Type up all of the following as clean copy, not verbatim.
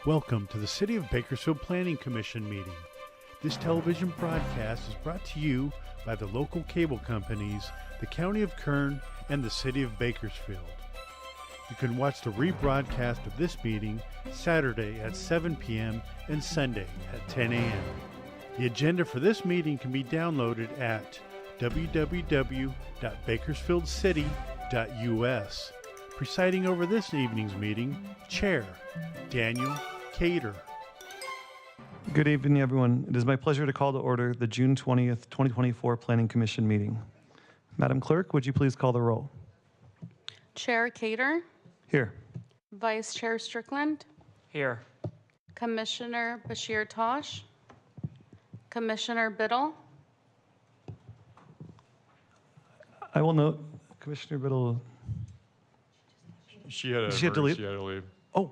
Welcome to the City of Bakersfield Planning Commission meeting. This television broadcast is brought to you by the local cable companies, the County of Kern, and the City of Bakersfield. You can watch the rebroadcast of this meeting Saturday at 7 p.m. and Sunday at 10 a.m. The agenda for this meeting can be downloaded at www.bakersfieldcity.us. Presiding over this evening's meeting, Chair Daniel Cater. Good evening, everyone. It is my pleasure to call to order the June 20th, 2024 Planning Commission meeting. Madam Clerk, would you please call the roll? Chair Cater. Here. Vice Chair Strickland. Here. Commissioner Bashir Tosh. Commissioner Biddle. I will note, Commissioner Biddle. She had to leave? She had to leave. Oh,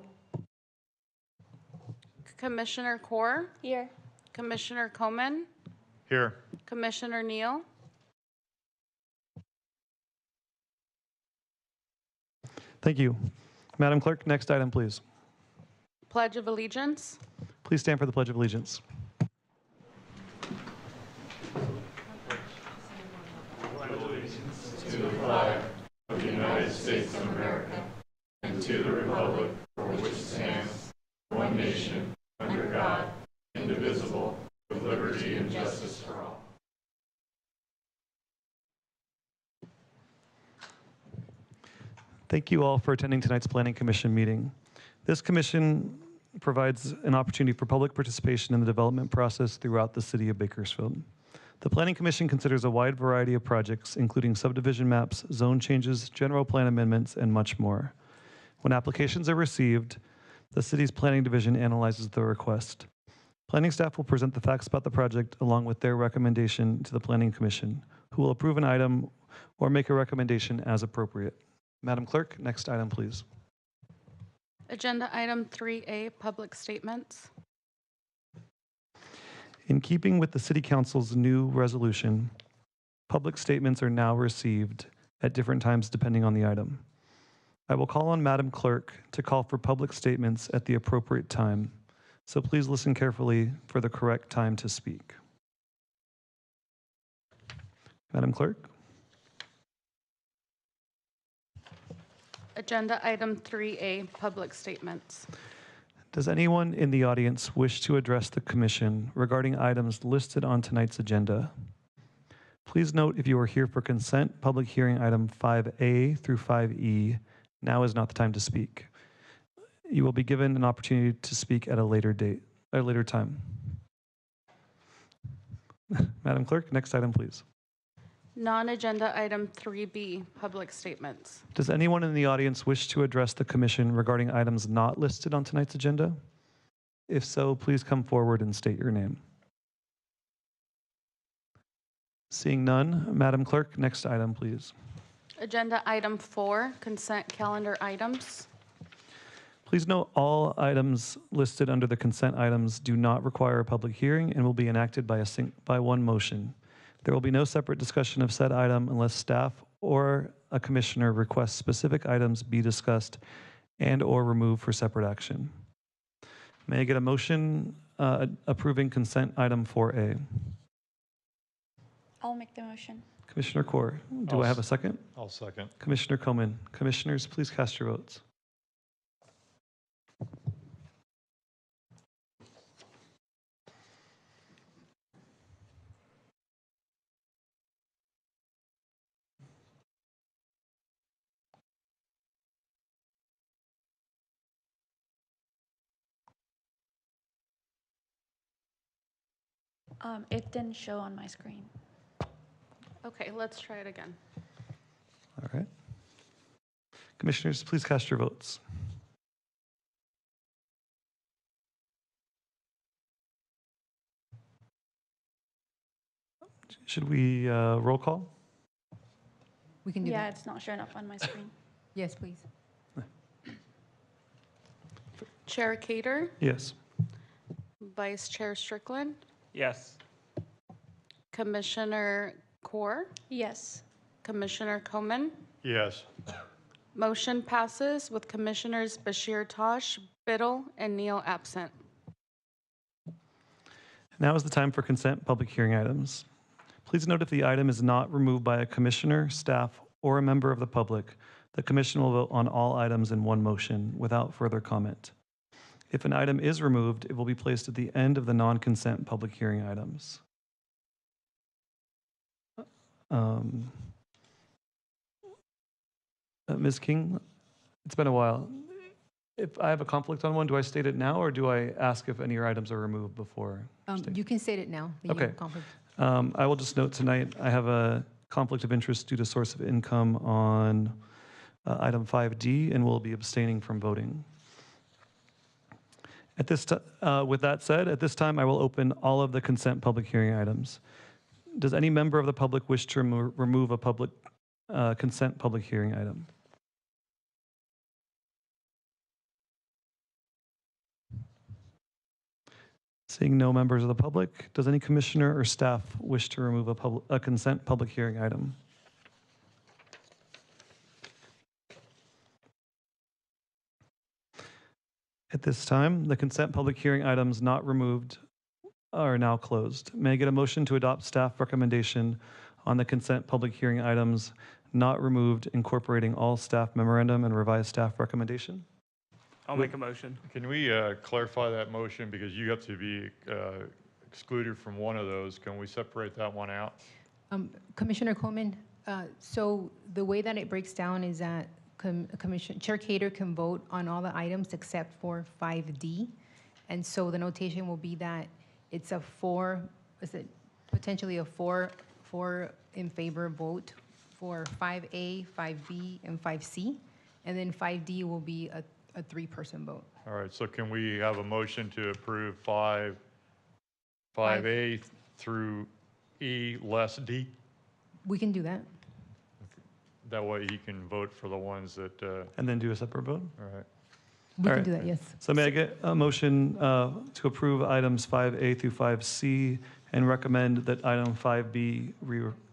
Commissioner Kaur. Here. Commissioner Komen. Here. Commissioner Neal. thank you. Madam Clerk, next item, please. Pledge of Allegiance. Please stand for the Pledge of Allegiance. To the flag of the United States of America and to the republic for which it stands, one nation, under God, indivisible, with liberty and justice for all. Thank you all for attending tonight's Planning Commission meeting. This commission provides an opportunity for public participation in the development process throughout the city of Bakersfield. The Planning Commission considers a wide variety of projects, including subdivision maps, zone changes, general plan amendments, and much more. When applications are received, the city's planning division analyzes the request. Planning staff will present the facts about the project along with their recommendation to the Planning Commission, who will approve an item or make a recommendation as appropriate. Madam Clerk, next item, please. Agenda item 3A, public statements. In keeping with the City Council's new resolution, public statements are now received at different times depending on the item. I will call on Madam Clerk to call for public statements at the appropriate time, so please listen carefully for the correct time to speak. Madam Clerk? Agenda item 3A, public statements. Does anyone in the audience wish to address the Commission regarding items listed on tonight's agenda? Please note if you are here for consent, public hearing item 5A through 5E, now is not the time to speak. You will be given an opportunity to speak at a later time. Madam Clerk, next item, please. Non-agenda item 3B, public statements. Does anyone in the audience wish to address the Commission regarding items not listed on tonight's agenda? If so, please come forward and state your name. Seeing none, Madam Clerk, next item, please. Agenda item 4, consent calendar items. Please note all items listed under the consent items do not require a public hearing and will be enacted by one motion. There will be no separate discussion of said item unless staff or a commissioner requests specific items be discussed and or removed for separate action. May I get a motion approving consent item 4A? I'll make the motion. Commissioner Kaur, do I have a second? I'll second. Commissioner Komen. Commissioners, please cast your votes. It didn't show on my screen. Okay, let's try it again. All right. Commissioners, please cast your votes. Should we roll call? We can do Yeah, that. it's not showing up on my screen. Yes, please. Chair Cater. Yes. Vice Chair Strickland. Yes. Commissioner Kaur. Yes. Commissioner Komen. Yes. Motion passes with Commissioners Bashir Tosh, Biddle, and Neal absent. Now is the time for consent public hearing items. Please note if the item is not removed by a commissioner, staff, or a member of the public, the commission will vote on all items in one motion without further comment. If an item is removed, it will be placed at the end of the non-consent public hearing items. Ms. King, it's been a while. If I have a conflict on one, do I state it now, or do I ask if any of your items are removed before? You can state it now. that you Okay. have conflict. I will just note tonight, I have a conflict of interest due to source of income on item 5D, and will be abstaining from voting. With that said, at this time, I will open all of the consent public hearing items. Does any member of the public wish to remove a public consent public hearing item? Seeing no members of the public, does any commissioner or staff wish to remove a consent public hearing item? At this time, the consent public hearing items not removed are now closed. May I get a motion to adopt staff recommendation on the consent public hearing items not removed, incorporating all staff memorandum and revised staff recommendation? I'll make a motion. Can we clarify that motion, because you have to be excluded from one of those? Can we separate that one out? Commissioner Coleman, so the way that it breaks down is that Chair Cater can vote on all the items except for 5D. And so the notation will be that it's a potentially a four in favor vote for 5A, 5B, and 5C. And then 5D will be a three-person vote. All right, so can we have a motion to approve 5A through E less D? We can do that. That way he can vote for the ones that, And then do a separate vote? all right. We All can right. do that, yes. So may I get a motion to approve items 5A through 5C and recommend that item 5B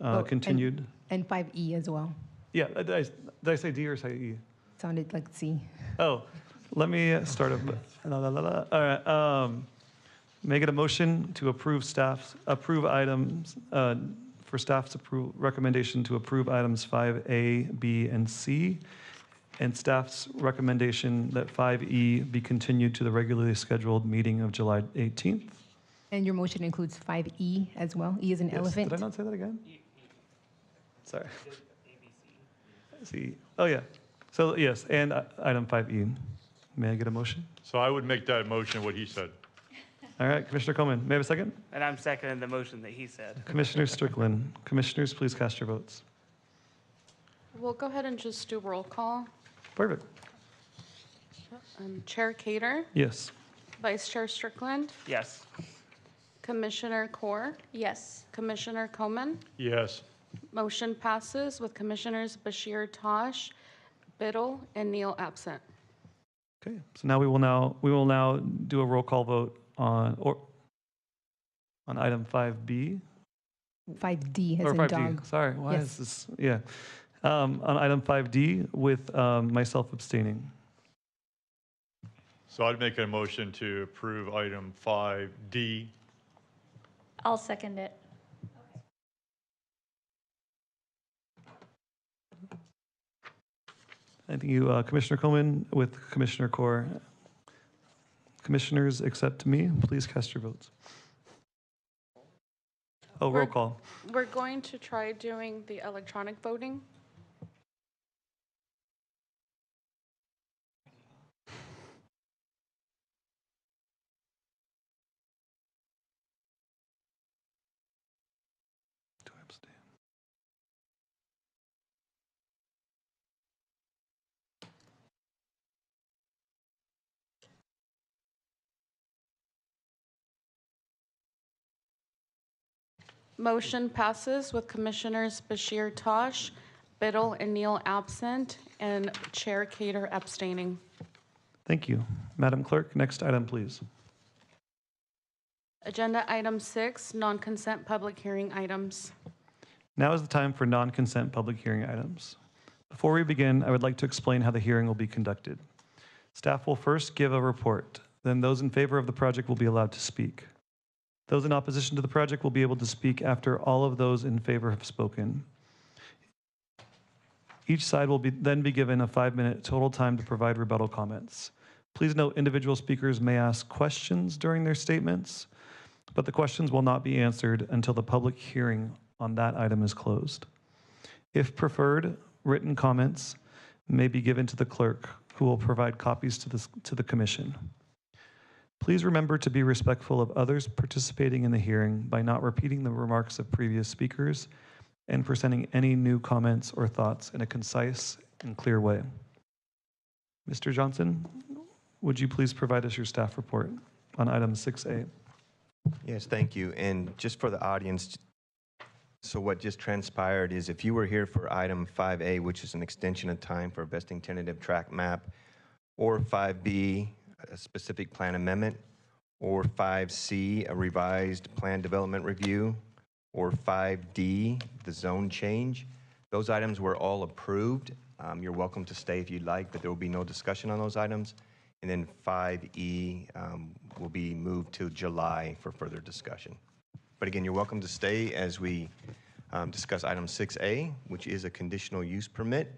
and- continued? And 5E as well. Yeah, did I say D or say E? Sounded like C. Oh, let me start. All right. May I get a motion to approve items, for staff's recommendation to approve items 5A, B, and C, and staff's recommendation that 5E be continued to the regularly scheduled meeting of July 18th? And your motion includes 5E as well? E is an Yes. elephant? Did I not say that again? Sorry. C. Oh, yeah. So, yes, and item 5E. May I get a motion? So I would make that motion what he said. All right, Commissioner Coleman, may I have a second? And I'm seconding the motion that he said. Commissioner Strickland. Commissioners, please cast your votes. We'll go ahead and just do roll call. Perfect. Chair Cater, Yes. Vice Chair Strickland, Yes. Commissioner Core, Yes. Commissioner Coleman. Yes. Motion passes with Commissioners Bashir Tosh, Biddle, and Neal absent. Okay, so now we will now do a roll call vote on item 5B. 5D as Or in 5D, dog. sorry, why Yes. is this, yeah. On item 5D with myself abstaining. So I'd make a motion to approve item 5D. I'll second it. Thank you, Commissioner Coleman with Commissioner Core. Commissioners, except me, please cast your votes. Oh, roll We're- call. We're going to try doing the electronic voting. Do I abstain? Motion passes with Commissioners Bashir Tosh, Biddle, and Neal absent, and Chair Cater abstaining. Thank you. Madam Clerk, next item, please. Agenda item 6, non-consent public hearing items. Now is the time for non-consent public hearing items. Before we begin, I would like to explain how the hearing will be conducted. Staff will first give a report. Then those in favor of the project will be allowed to speak. Those in opposition to the project will be able to speak after all of those in favor have spoken. Each side will then be given a 5-minute total time to provide rebuttal comments. Please note individual speakers may ask questions during their statements, but the questions will not be answered until the public hearing on that item is closed. If preferred, written comments may be given to the clerk, who will provide copies to the commission. Please remember to be respectful of others participating in the hearing by not repeating the remarks of previous speakers and presenting any new comments or thoughts in a concise and clear way. Mr. Johnson, would you please provide us your staff report on item 6A? Yes, thank you. And just for the audience, so what just transpired is if you were here for item 5A, which is an extension of time for vesting tentative track map, or 5B, a specific plan amendment, or 5C, a revised plan development review, or 5D, the zone change. Those items were all approved. You're welcome to stay if you'd like, but there will be no discussion on those items. And then 5E will be moved to July for further discussion. But again, you're welcome to stay as we discuss item 6A, which is a conditional use permit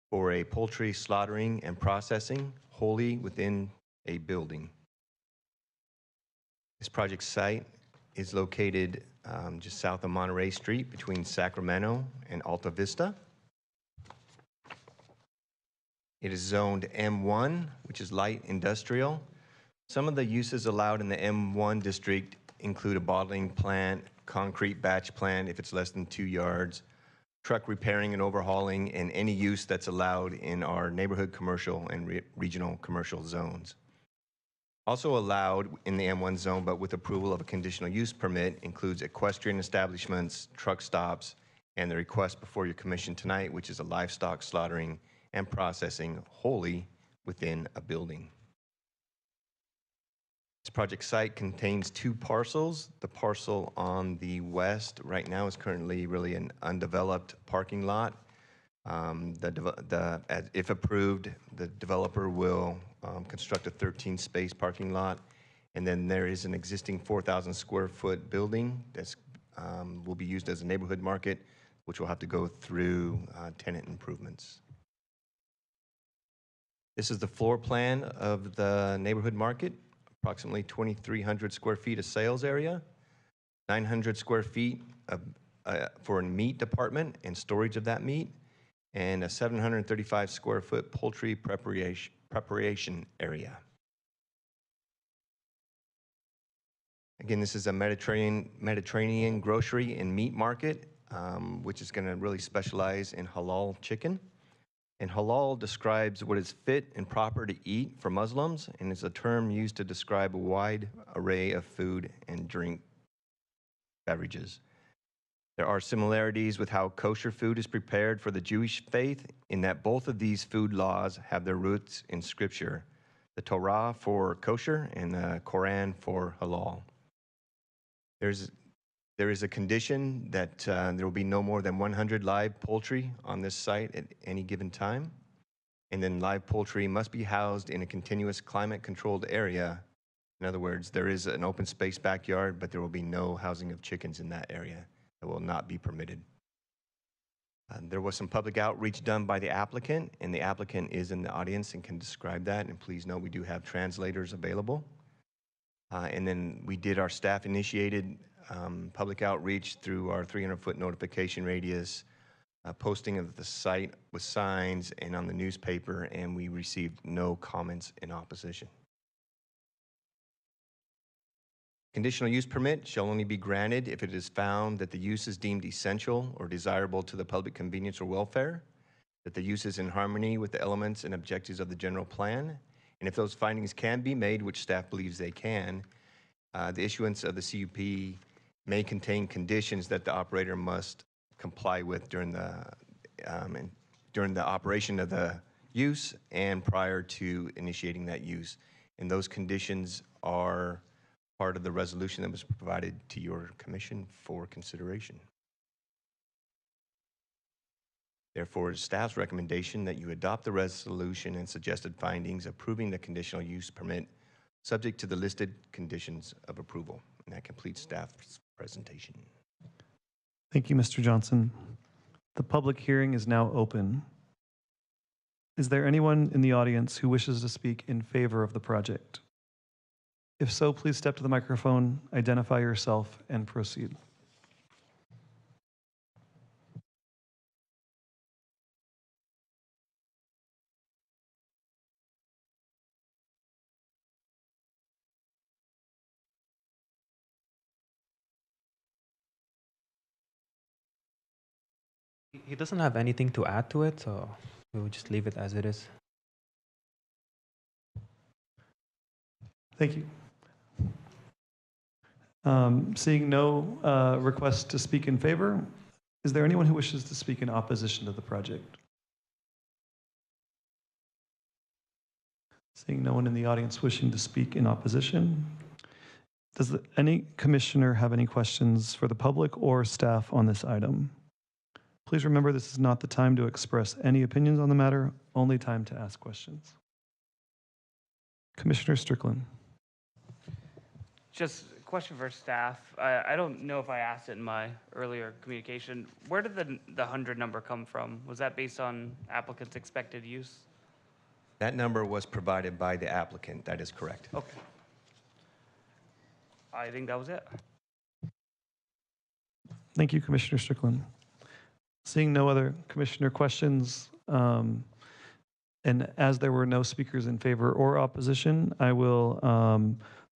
for a poultry slaughtering and processing wholly within a building. This project site is located just south of Monterey Street between Sacramento and Alta Vista. It is zoned M1, which is light industrial. Some of the uses allowed in the M1 district include a bottling plant, concrete batch plant if it's less than 2 yards, truck repairing and overhauling, and any use that's allowed in our neighborhood commercial and regional commercial zones. Also allowed in the M1 zone, but with approval of a conditional use permit, includes equestrian establishments, truck stops, and the request before your commission tonight, which is a livestock slaughtering and processing wholly within a building. This project site contains 2 parcels. The parcel on the west right now is currently really an undeveloped parking lot. If approved, the developer will construct a 13-space parking lot, and then there is an existing 4,000 square foot building that will be used as a neighborhood market, which will have to go through tenant improvements. This is the floor plan of the neighborhood market, approximately 2,300 square feet of sales area, 900 square feet for a meat department and storage of that meat, and a 735 square foot poultry preparation area. Again, this is a Mediterranean grocery and meat market, which is going to really specialize in halal chicken. And halal describes what is fit and proper to eat for Muslims, and is a term used to describe a wide array of food and drink beverages. There are similarities with how kosher food is prepared for the Jewish faith, in that both of these food laws have their roots in Scripture, the Torah for kosher and the Quran for halal. There is a condition that there will be no more than 100 live poultry on this site at any given time. And then live poultry must be housed in a continuous climate-controlled area. In other words, there is an open space backyard, but there will be no housing of chickens in that area. That will not be permitted. There was some public outreach done by the applicant, and the applicant is in the audience and can describe that. And please note, we do have translators available. And then we did our staff-initiated public outreach through our 300-foot notification radius, posting of the site with signs and on the newspaper, and we received no comments in opposition. Conditional use permit shall only be granted if it is found that the use is deemed essential or desirable to the public convenience or welfare, that the use is in harmony with the elements and objectives of the general plan, and if those findings can be made, which staff believes they can, the issuance of the CUP may contain conditions that the operator must comply with during the operation of the use and prior to initiating that use. And those conditions are part of the resolution that was provided to your commission for consideration. Therefore, it's staff's recommendation that you adopt the resolution and suggested findings approving the conditional use permit subject to the listed conditions of approval. And that completes staff's presentation. Thank you, Mr. Johnson. The public hearing is now open. Is there anyone in the audience who wishes to speak in favor of the project? If so, please step to the microphone, identify yourself, and proceed. He doesn't have anything to add to it, so we will just leave it as it is. Thank you. Seeing no requests to speak in favor, is there anyone who wishes to speak in opposition to the project? Seeing no one in the audience wishing to speak in opposition, does any commissioner have any questions for the public or staff on this item? Please remember this is not the time to express any opinions on the matter, only time to ask questions. Commissioner Strickland. Just a question for staff. I don't know if I asked it in my earlier communication. Where did the 100 number come from? Was that based on applicant's expected use? That number was provided by the applicant. That is correct. Okay. I think that was it. Thank you, Commissioner Strickland. Seeing no other commissioner questions, and as there were no speakers in favor or opposition, I will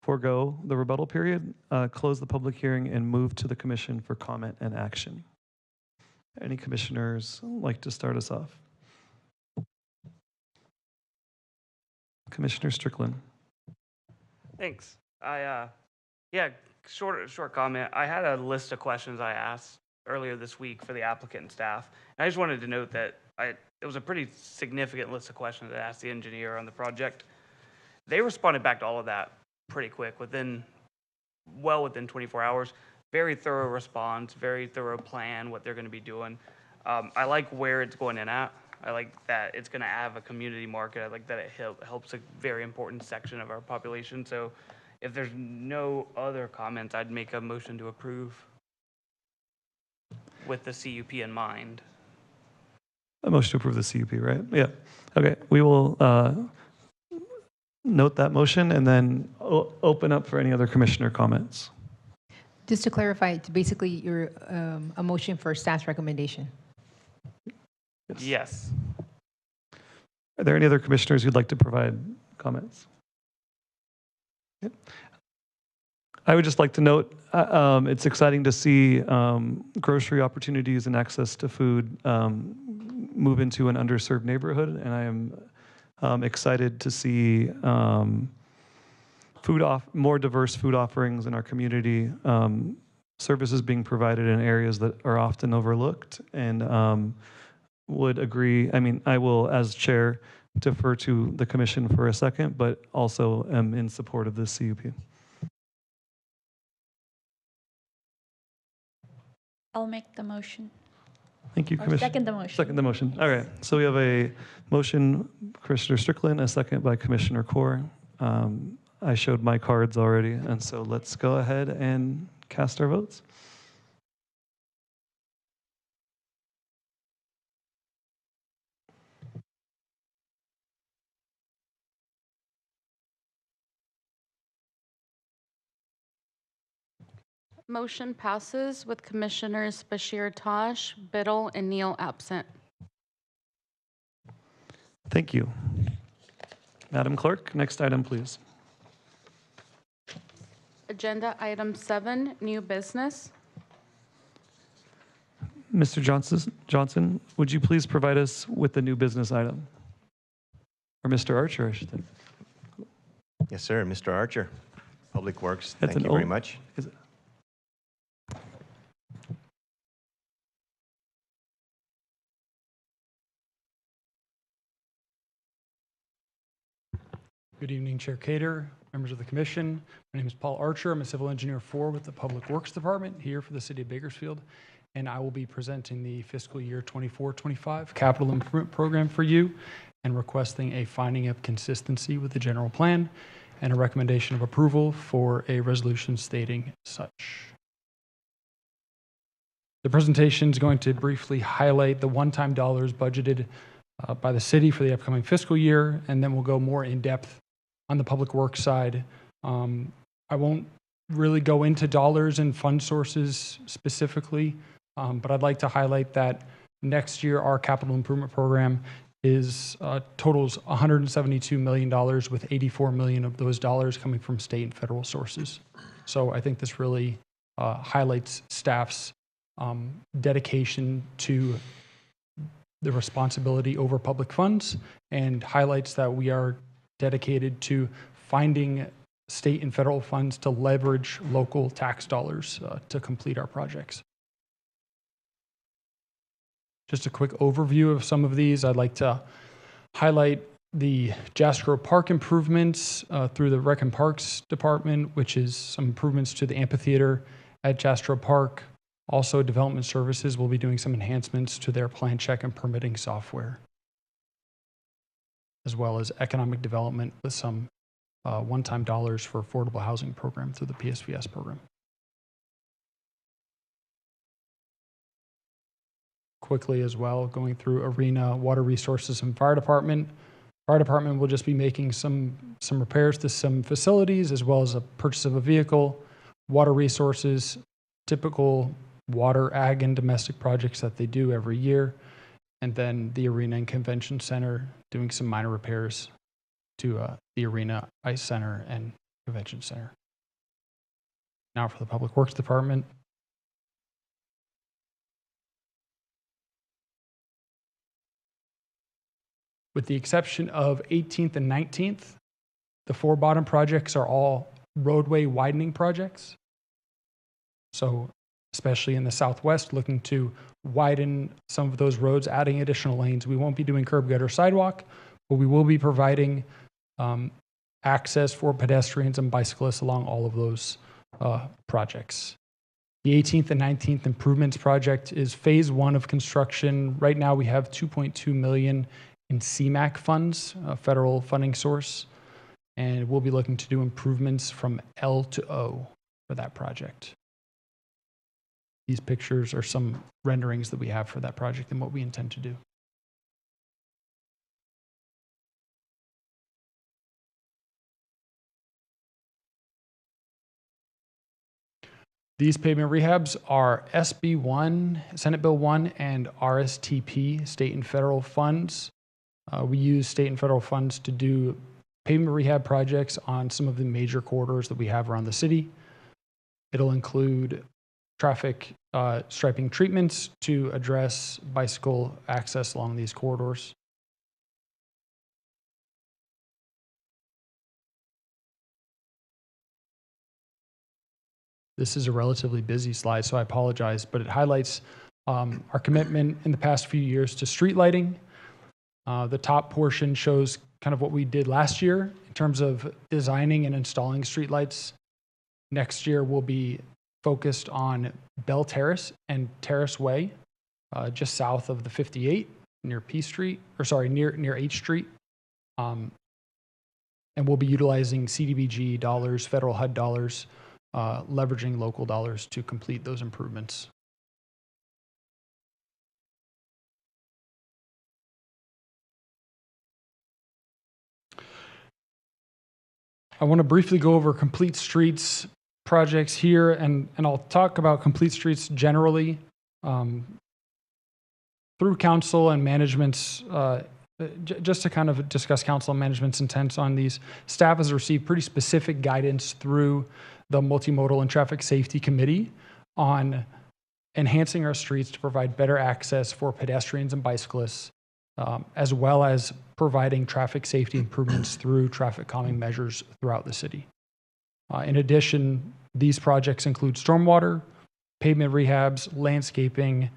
forego the rebuttal period, close the public hearing, and move to the commission for comment and action. Any commissioners like to start us off? Commissioner Strickland. Thanks. Yeah, short comment. I had a list of questions I asked earlier this week for the applicant and staff. And I just wanted to note that it was a pretty significant list of questions I asked the engineer on the project. They responded back to all of that pretty quick, within 24 hours. Very thorough response, very thorough plan, what they're going to be doing. I like where it's going in at. I like that it's going to have a community market. I like that it helps a very important section of our population. So if there's no other comments, I'd make a motion to approve with the CUP in mind. A motion to approve the CUP, right? Yeah. Okay. We will note that motion and then open up for any other commissioner comments. Just to clarify, it's basically your a motion for staff's recommendation. Yes. Are there any other commissioners who'd like to provide comments? Yep. I would just like to note, it's exciting to see grocery opportunities and access to food move into an underserved neighborhood, and I am excited to see more diverse food offerings in our community, services being provided in areas that are often overlooked, and would agree. I mean, I will, as chair, defer to the commission for a second, but also am in support of this CUP. I'll make the motion. Thank you, Or Commissioner. second the motion. Second the motion. All right. So we have a motion, Commissioner Strickland, a second by Commissioner Core. I showed my cards already, and so let's go ahead and cast our votes. Motion passes with Commissioners Bashir Tosh, Biddle, and Neal absent. Thank you. Madam Clerk, next item, please. Agenda item 7, new business. Mr. Johnson, would you please provide us with the new business item? Or Mr. Archer, I should say. Yes, sir. Mr. Archer, Public Works, That's thank you very much. Is it? Good evening, Chair Cater, members of the commission. My name is Paul Archer. I'm a civil engineer 4 with the Public Works Department here for the city of Bakersfield. and I will be presenting the fiscal year 24-25 capital improvement program for you and requesting a finding of consistency with the general plan and a recommendation of approval for a resolution stating such. The presentation is going to briefly highlight the one-time dollars budgeted by the city for the upcoming fiscal year, and then we'll go more in depth on the public works side. I won't really go into dollars and fund sources specifically, but I'd like to highlight that next year our capital improvement program is totals $172 million, with $84 million of those dollars coming from state and federal sources. So I think this really highlights staff's dedication to the responsibility over public funds and highlights that we are dedicated to finding state and federal funds to leverage local tax dollars to complete our projects. Just a quick overview of some of these. I'd like to highlight the Jastrow Park improvements through the Rec and Parks Department, which is some improvements to the amphitheater at Jastrow Park. Also, Development Services will be doing some enhancements to their plan check and permitting software, as well as economic development with some one-time dollars for affordable housing program through the PSVS program. Quickly as well, going through Arena, Water Resources, and Fire Department. Fire Department will just be making some repairs to some facilities, as well as a purchase of a vehicle. Water Resources, typical water, ag, and domestic projects that they do every year. And then the Arena and Convention Center doing some minor repairs to the Arena, Ice Center, and Convention Center. Now for the Public Works Department. With the exception of 18th and 19th, the four bottom projects are all roadway widening projects. So especially in the Southwest, looking to widen some of those roads, adding additional lanes. We won't be doing curb, gutter, sidewalk, but we will be providing access for pedestrians and bicyclists along all of those projects. The 18th and 19th improvements project is phase one of construction. Right now we have $2.2 million in CMAQ funds, a federal funding source, and we'll be looking to do improvements from L to O for that project. These pictures are some renderings that we have for that project and what we intend to do. These pavement rehabs are SB 1, Senate Bill 1, and RSTP, state and federal funds. We use state and federal funds to do pavement rehab projects on some of the major corridors that we have around the city. It'll include traffic striping treatments to address bicycle access along these corridors. This is a relatively busy slide, so I apologize, but it highlights our commitment in the past few years to street lighting. The top portion shows kind of what we did last year in terms of designing and installing streetlights. Next year, we'll be focused on Bell Terrace and Terrace Way, just south of the 58 near P Street, or sorry, near H Street. And we'll be utilizing CDBG dollars, federal HUD dollars, leveraging local dollars to complete those improvements. I want to briefly go over complete streets projects here, and I'll talk about complete streets generally through council and management's, just to kind of discuss council and management's intents on these. Staff has received pretty specific guidance through the Multimodal and Traffic Safety Committee on enhancing our streets to provide better access for pedestrians and bicyclists, as well as providing traffic safety improvements through traffic calming measures throughout the city. In addition, these projects include stormwater, pavement rehabs, landscaping,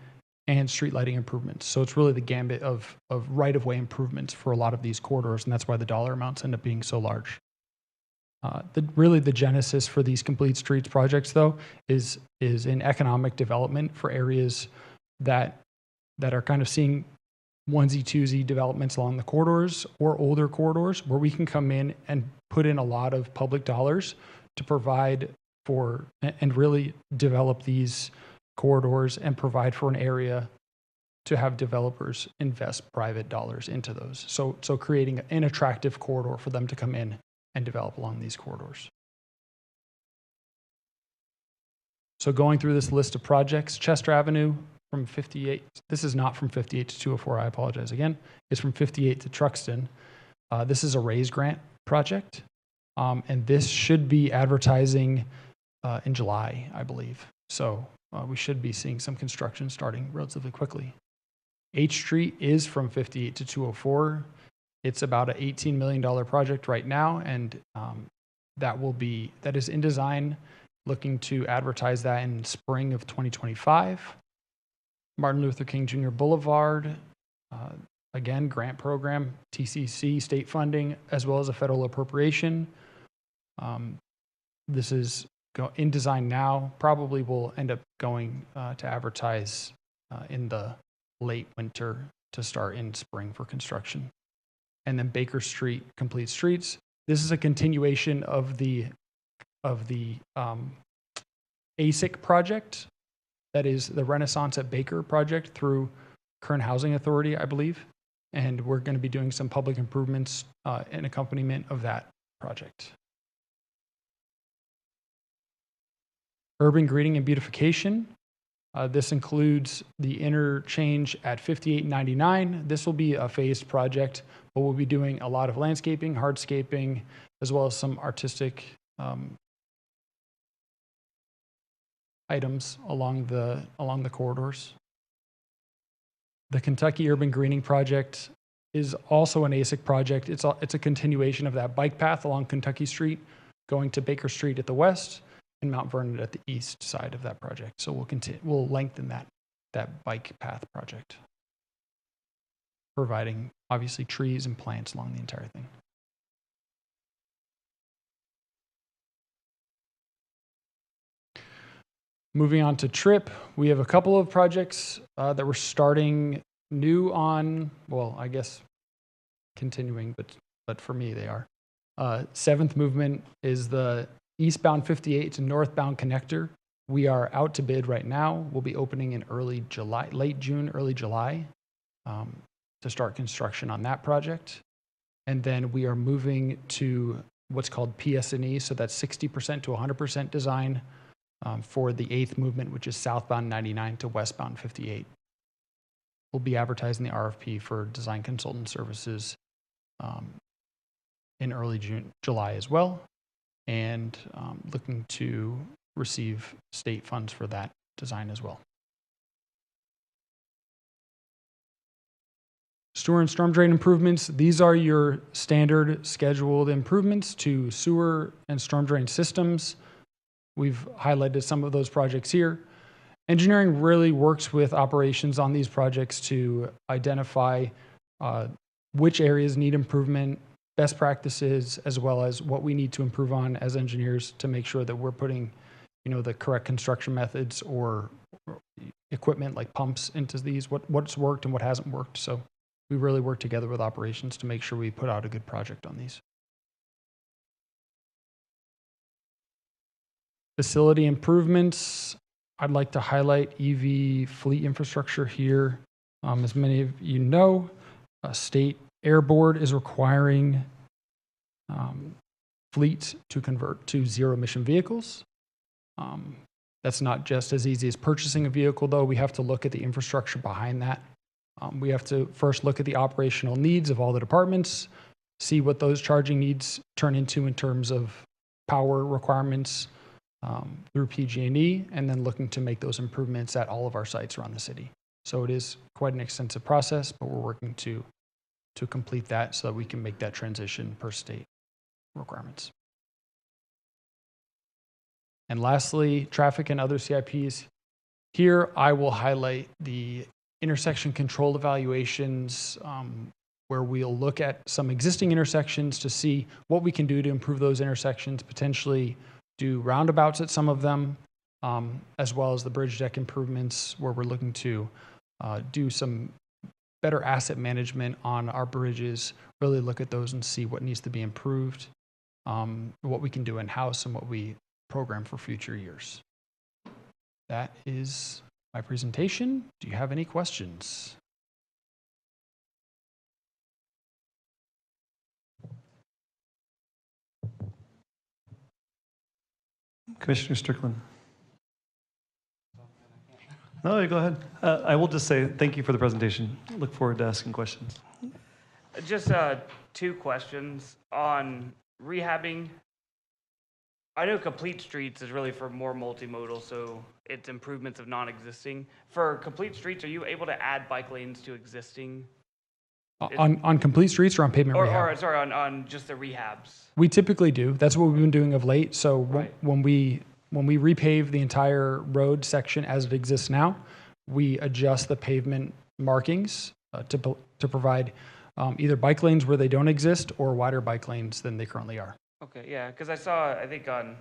and street lighting improvements. So it's really the gambit of right-of-way improvements for a lot of these corridors, and that's why the dollar amounts end up being so large. Really the genesis for these complete streets projects, though, is in economic development for areas that are kind of seeing onesie twosie developments along the corridors or older corridors, where we can come in and put in a lot of public dollars to provide for and really develop these corridors and provide for an area to have developers invest private dollars into those. So creating an attractive corridor for them to come in and develop along these corridors. So going through this list of projects, Chester Avenue from 58, this is not from 58 to 204, I apologize again. It's from 58 to Truxton. This is a RAISE grant project, and this should be advertising in July, I believe. So we should be seeing some construction starting relatively quickly. H Street is from 58 to 204. It's about an $18 million project right now, and that is in design, looking to advertise that in spring of 2025. Martin Luther King Jr. Boulevard, again, grant program, TCC, state funding, as well as a federal appropriation. This is in design now, probably will end up going to advertise in the late winter to start in spring for construction. And then Baker Street, Complete Streets. This is a continuation of the ASIC project. That is the Renaissance at Baker project through Kern Housing Authority, I believe. And we're going to be doing some public improvements in accompaniment of that project. Urban Greening and Beautification. This includes the interchange at 5899. This will be a phased project, but we'll be doing a lot of landscaping, hardscaping, as well as some artistic items along the corridors. The Kentucky Urban Greening Project is also an ASIC project. It's a continuation of that bike path along Kentucky Street, going to Baker Street at the west and Mount Vernon at the east side of that project. So we'll lengthen that bike path project, providing obviously trees and plants along the entire thing. Moving on to TRIP, we have a couple of projects that we're starting new on, well, I guess continuing, but for me they are. Seventh Movement is the eastbound 58 to northbound connector. We are out to bid right now. We'll be opening in early July, late June, early July, to start construction on that project. And then we are moving to what's called PS&E, so that's 60% to 100% design for the 8th Movement, which is southbound 99 to westbound 58. We'll be advertising the RFP for design consultant services in early July as well, and looking to receive state funds for that design as well. Sewer and storm drain improvements. These are your standard scheduled improvements to sewer and storm drain systems. We've highlighted some of those projects here. Engineering really works with operations on these projects to identify which areas need improvement, best practices, as well as what we need to improve on as engineers to make sure that we're putting, the correct construction methods or equipment like pumps into these, what's worked and what hasn't worked. So we really work together with operations to make sure we put out a good project on these. Facility improvements. I'd like to highlight EV fleet infrastructure here. As many of you know, State Air Board is requiring fleets to convert to zero-emission vehicles. That's not just as easy as purchasing a vehicle, though. We have to look at the infrastructure behind that. We have to first look at the operational needs of all the departments, see what those charging needs turn into in terms of power requirements through PG&E, and then looking to make those improvements at all of our sites around the city. So it is quite an extensive process, but we're working to complete that so that we can make that transition per state requirements. And lastly, traffic and other CIPs. Here, I will highlight the intersection control evaluations where we'll look at some existing intersections to see what we can do to improve those intersections, potentially do roundabouts at some of them, as well as the bridge deck improvements where we're looking to do some better asset management on our bridges, really look at those and see what needs to be improved, what we can do in-house and what we program for future years. That is my presentation. Do you have any questions? Commissioner Strickland. No, go ahead. I will just say thank you for the presentation. Look forward to asking questions. Just 2 questions on rehabbing. I know complete streets is really for more multimodal, so it's improvements of non-existing. For complete streets, are you able to add bike lanes to existing? On complete streets or on pavement rehab? Or sorry, on just the rehabs. We typically do. That's what we've been doing of late. So Right. when we repave the entire road section as it exists now, we adjust the pavement markings to provide either bike lanes where they don't exist or wider bike lanes than they currently are. Okay, yeah, because I saw, I think on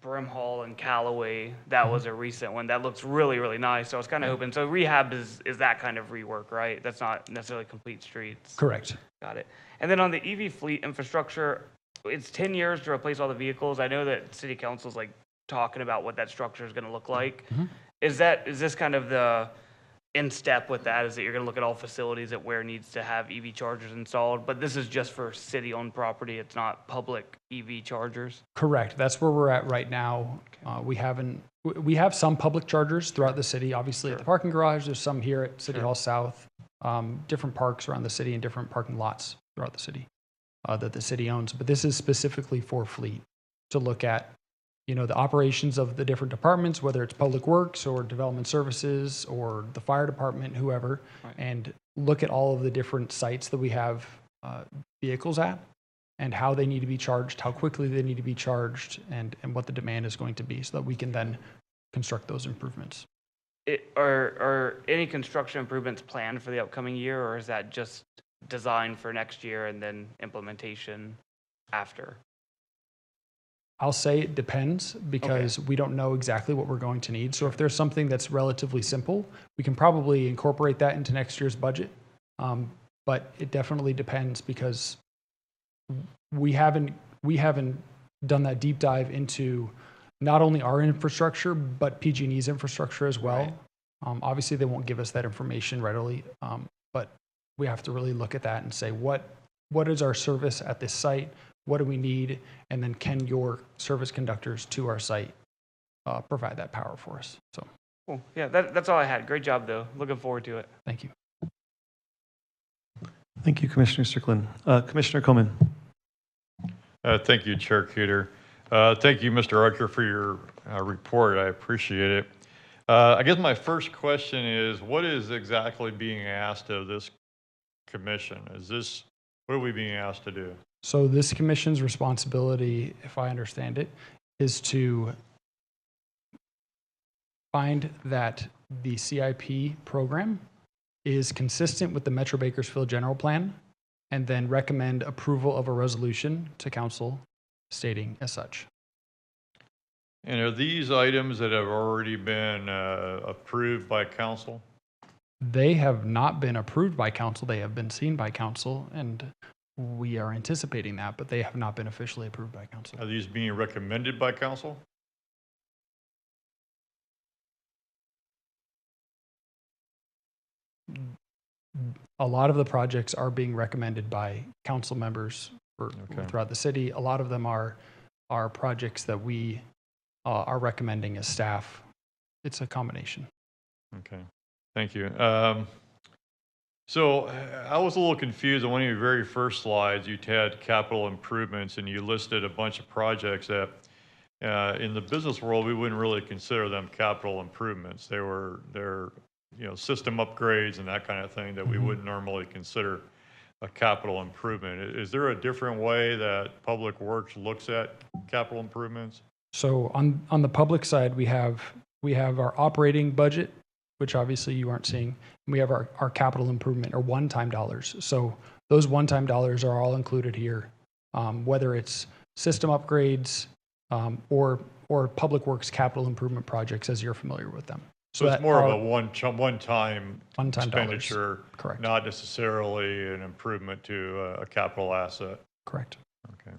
Brimhall and Callaway, that was a recent one. That looks really, really nice. So I was kind of hoping, so rehab is that kind of rework, right? That's not necessarily complete streets. Correct. Got it. And then on the EV fleet infrastructure, it's 10 years to replace all the vehicles. I know that city council's like talking about what that structure is going to look like. Mm-hmm. Is this kind of the in step with that? Is that you're going to look at all facilities at where needs to have EV chargers installed? But this is just for city-owned property. It's not public EV chargers. Correct. That's where we're at right now. We have some public chargers throughout the city. Obviously, at the parking garage, there's some here at City Hall South, different parks around the city and different parking lots throughout the city that the city owns. But this is specifically for fleet to look at, the operations of the different departments, whether it's public works or development services or the fire department, whoever, Right. and look at all of the different sites that we have vehicles at and how they need to be charged, how quickly they need to be charged, and what the demand is going to be so that we can then construct those improvements. Are any construction improvements planned for the upcoming year, or is that just designed for next year and then implementation after? I'll say it depends because we don't know exactly what we're going to need. So if there's something that's relatively simple, we can probably incorporate that into next year's budget. But it definitely depends because we haven't done that deep dive into not only our infrastructure, but PG&E's infrastructure as well. Right. Obviously, they won't give us that information readily, but we have to really look at that and say, what is our service at this site? What do we need? And then can your service conductors to our site provide that power for us? So, Cool. Yeah, that's all I had. Great job, though. Looking forward to it. thank you. Thank you, Commissioner Strickland. Commissioner Coleman. Thank you, Chair Cater. Thank you, Mr. Archer, for your report. I appreciate it. I guess my first question is, what is exactly being asked of this commission? What are we being asked to do? So this commission's responsibility, if I understand it, is to find that the CIP program is consistent with the Metro Bakersfield General Plan and then recommend approval of a resolution to council stating as such. And are these items that have already been approved by council? They have not been approved by council. They have been seen by council, and we are anticipating that, but they have not been officially approved by council. Are these being recommended by council? A lot of the projects are being recommended by council members throughout the city. A lot of them are projects that we are recommending as staff. It's a combination. Okay, thank you. So I was a little confused on one of your very first slides. You had capital improvements and you listed a bunch of projects that in the business world, we wouldn't really consider them capital improvements. They're system upgrades and that kind of thing that we wouldn't normally consider a capital improvement. Is there a different way that Public Works looks at capital improvements? So on the public side, we have our operating budget, which obviously you aren't seeing. And we have our capital improvement or one-time dollars. So those one-time dollars are all included here, whether it's system upgrades or public works capital improvement projects, as you're familiar with them. So it's that more of are a one-time expenditure, dollars. Correct. not necessarily an improvement to a capital asset. Correct. Okay.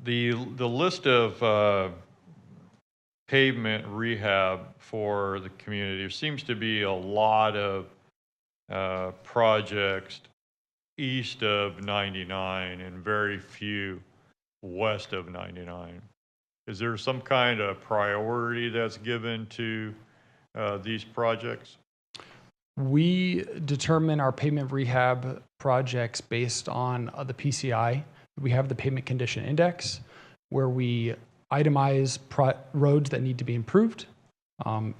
The list of pavement rehab for the community, there seems to be a lot of projects east of 99 and very few west of 99. Is there some kind of priority that's given to these projects? We determine our pavement rehab projects based on the PCI. We have the pavement condition index where we itemize roads that need to be improved.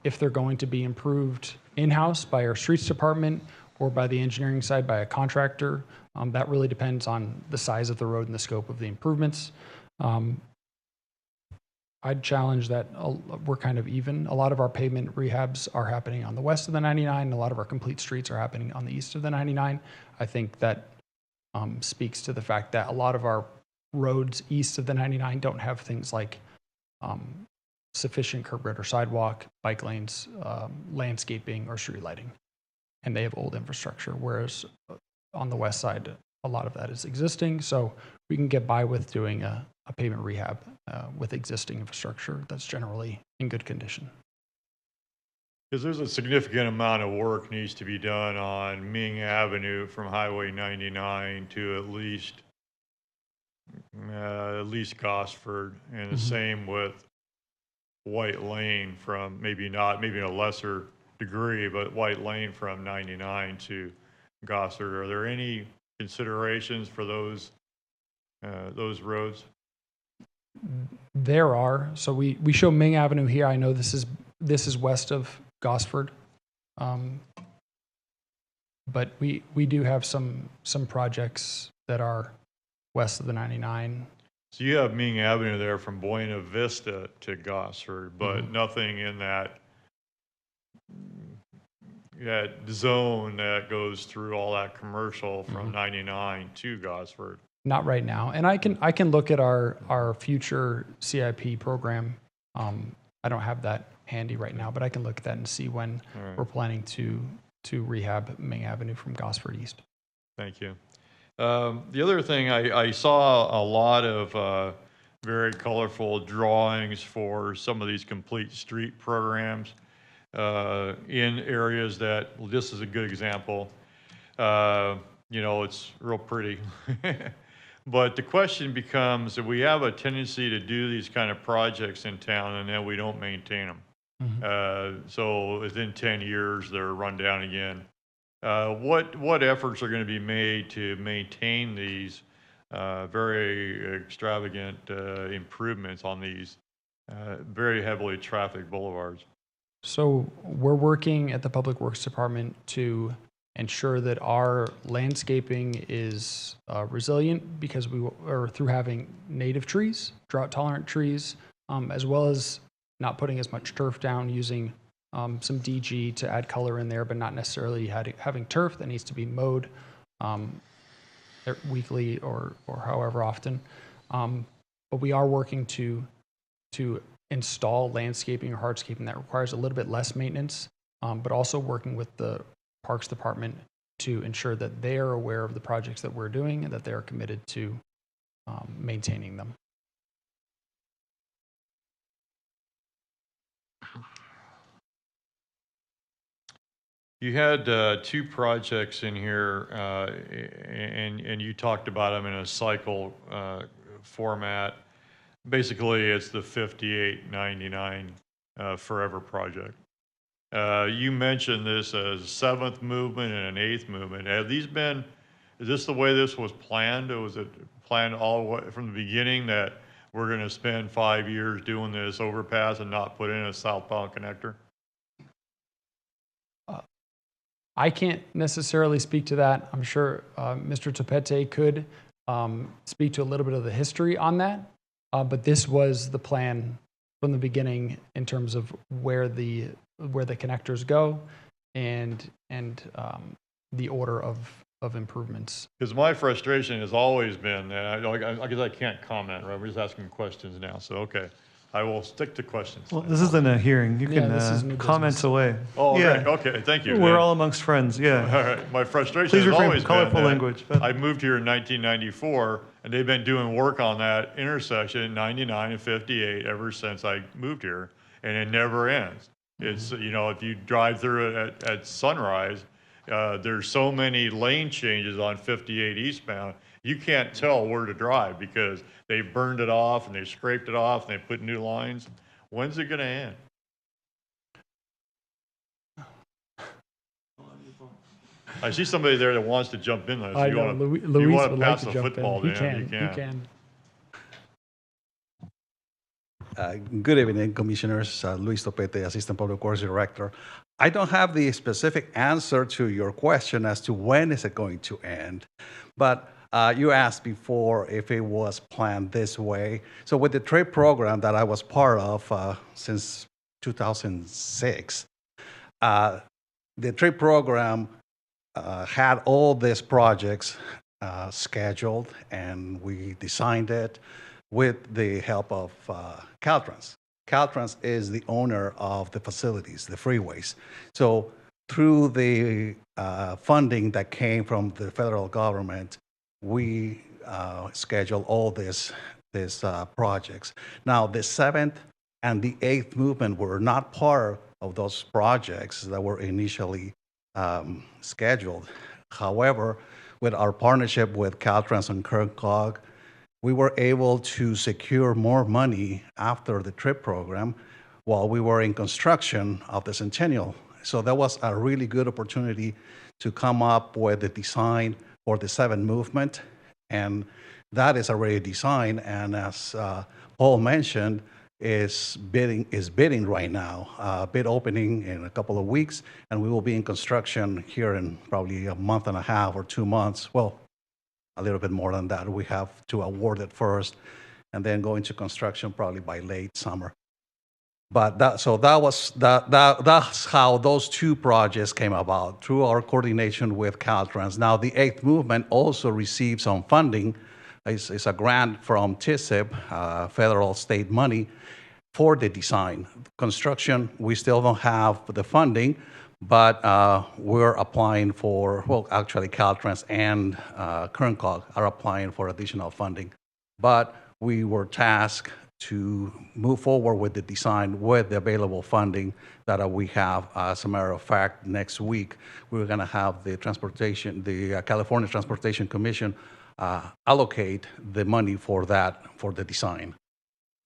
If they're going to be improved in-house by our streets department or by the engineering side by a contractor, that really depends on the size of the road and the scope of the improvements. I'd challenge that we're kind of even. A lot of our pavement rehabs are happening on the west of the 99. A lot of our complete streets are happening on the east of the 99. I think that speaks to the fact that a lot of our roads east of the 99 don't have things like sufficient curb gutter or sidewalk, bike lanes, landscaping, or street lighting. And they have old infrastructure, whereas on the west side, a lot of that is existing. So we can get by with doing a pavement rehab with existing infrastructure that's generally in good condition. Because there's a significant amount of work needs to be done on Ming Avenue from Highway 99 to at least Gosford, and the same with White Lane from maybe in a lesser degree, but White Lane from 99 to Gosford. Are there any considerations for those roads? There are. So we show Ming Avenue here. I know this is west of Gosford, but we do have some projects that are west of the 99. So you have Ming Avenue there from Buena Vista to Gosford, but nothing in that zone that goes through all that commercial from 99 to Gosford. Not right now. And I can look at our future CIP program. I don't have that handy right now, but I can look at that and see when we're planning to rehab Ming Avenue from Gosford East. Thank you. The other thing, I saw a lot of very colorful drawings for some of these complete street programs in areas that, well, this is a good example. It's real pretty. But the question becomes that we have a tendency to do these kind of projects in town and then we don't maintain them. So within 10 years, they're run down again. What efforts are going to be made to maintain these very extravagant improvements on these very heavily trafficked boulevards? So we're working at the Public Works Department to ensure that our landscaping is resilient because through having native trees, drought-tolerant trees, as well as not putting as much turf down, using some DG to add color in there, but not necessarily having turf that needs to be mowed weekly or however often. But we are working to install landscaping or hardscaping that requires a little bit less maintenance, but also working with the Parks Department to ensure that they are aware of the projects that we're doing and that they are committed to maintaining them. You had two projects in here, and you talked about them in a cycle format. Basically, it's the 5899 Forever project. You mentioned this as seventh movement and an eighth movement. Is this the way this was planned? Or was it planned all the way from the beginning that we're going to spend 5 years doing this overpass and not put in a southbound connector? I can't necessarily speak to that. I'm sure Mr. Topete could. speak to a little bit of the history on that. But this was the plan from the beginning in terms of where the connectors go and the order of improvements. Because my frustration has always been, and I guess I can't comment, right? We're just asking questions now, so okay. I will stick to questions. Well, this isn't a hearing. You Yeah, this is can new comment business. away. Oh, Yeah. okay, thank you. We're all amongst friends, yeah. All right, my frustration Please has refrain always from been colorful that language, but- I moved here in 1994, and they've been doing work on that intersection in 99 and 58 ever since I moved here, and it never ends. It's, you know, if you drive through it at sunrise, there's so many lane changes on 58 eastbound, you can't tell where to drive because they burned it off and they scraped it off and they put new lines. When's it gonna end? I see somebody there that wants to jump in on this. I You know wanna- Luis you wanna would like pass to the jump football in. to He him, can. you He can. Good evening, Commissioners. Luis Topete, Assistant Public Works Director. I don't have the specific answer to your question as to when is it going to end, but you asked before if it was planned this way. So with the trade program that I was part of since 2006, the trade program had all these projects scheduled, and we designed it with the help of Caltrans. Caltrans is the owner of the facilities, the freeways. So through the funding that came from the federal government, we scheduled all these projects. Now, the 7th and the 8th movement were not part of those projects that were initially scheduled. However, with our partnership with Caltrans and KernCog, we were able to secure more money after the TRIP program while we were in construction of the Centennial. So that was a really good opportunity to come up with the design for the 7 movement. And that is already designed. And as Paul mentioned, is bidding right now. Bid opening in a couple of weeks, and we will be in construction here in probably a month and a half or 2 months. Well, a little bit more than that. We have to award it first and then go into construction probably by late summer. But that's how those 2 projects came about, through our coordination with Caltrans. Now, the 8th movement also received some funding. It's a grant from TISIP, federal state money, for the design. Construction, we still don't have the funding, but we're applying for, well, actually Caltrans and KernCog are applying for additional funding. But we were tasked to move forward with the design with the available funding that we have. As a matter of fact, next week, we're gonna have the California Transportation Commission allocate the money for that, for the design.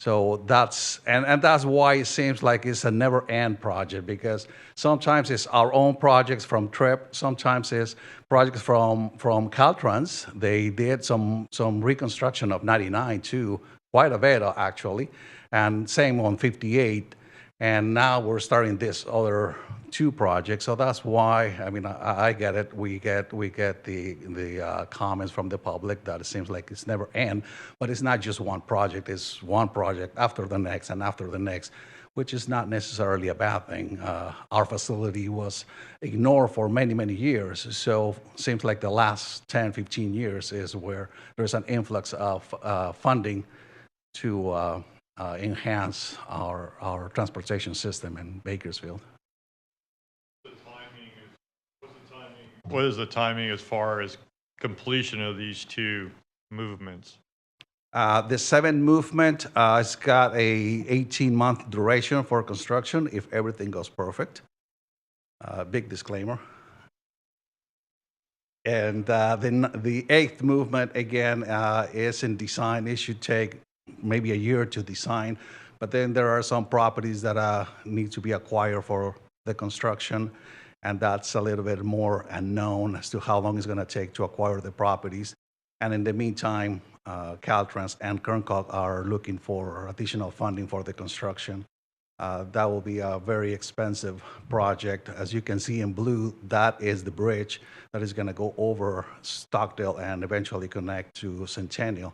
So that's why it seems like it's a never-end project, because sometimes it's our own projects from TRIP, sometimes it's projects from Caltrans. They did some reconstruction of 99 too, quite a bit actually, and same on 58. And now we're starting this other 2 projects. So that's why, I mean, I get it. We get the comments from the public that it seems like it's never end, but it's not just one project. It's one project after the next and after the next, which is not necessarily a bad thing. Our facility was ignored for many, many years. So it seems like the last 10, 15 years is where there's an influx of funding to enhance our transportation system in Bakersfield. What is the timing as far as completion of these 2 movements? The 7 movement, it's got a 18-month duration for construction if everything goes perfect. Big disclaimer. And then the 8th movement, again, is in design. It should take maybe a year to design, but then there are some properties that need to be acquired for the construction, and that's a little bit more unknown as to how long it's going to take to acquire the properties. And in the meantime, Caltrans and KernCog are looking for additional funding for the construction. That will be a very expensive project. As you can see in blue, that is the bridge that is going to go over Stockdale and eventually connect to Centennial.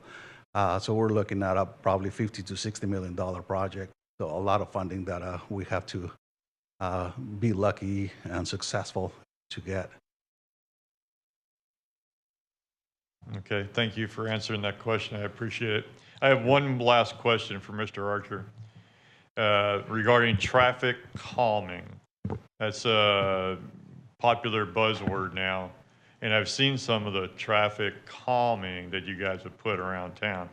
So we're looking at a probably $50 to $60 million project. So a lot of funding that we have to be lucky and successful to get. Okay, thank you for answering that question. I appreciate it. I have one last question for Mr. Archer regarding traffic calming. That's a popular buzzword now. And I've seen some of the traffic calming that you guys have put around town.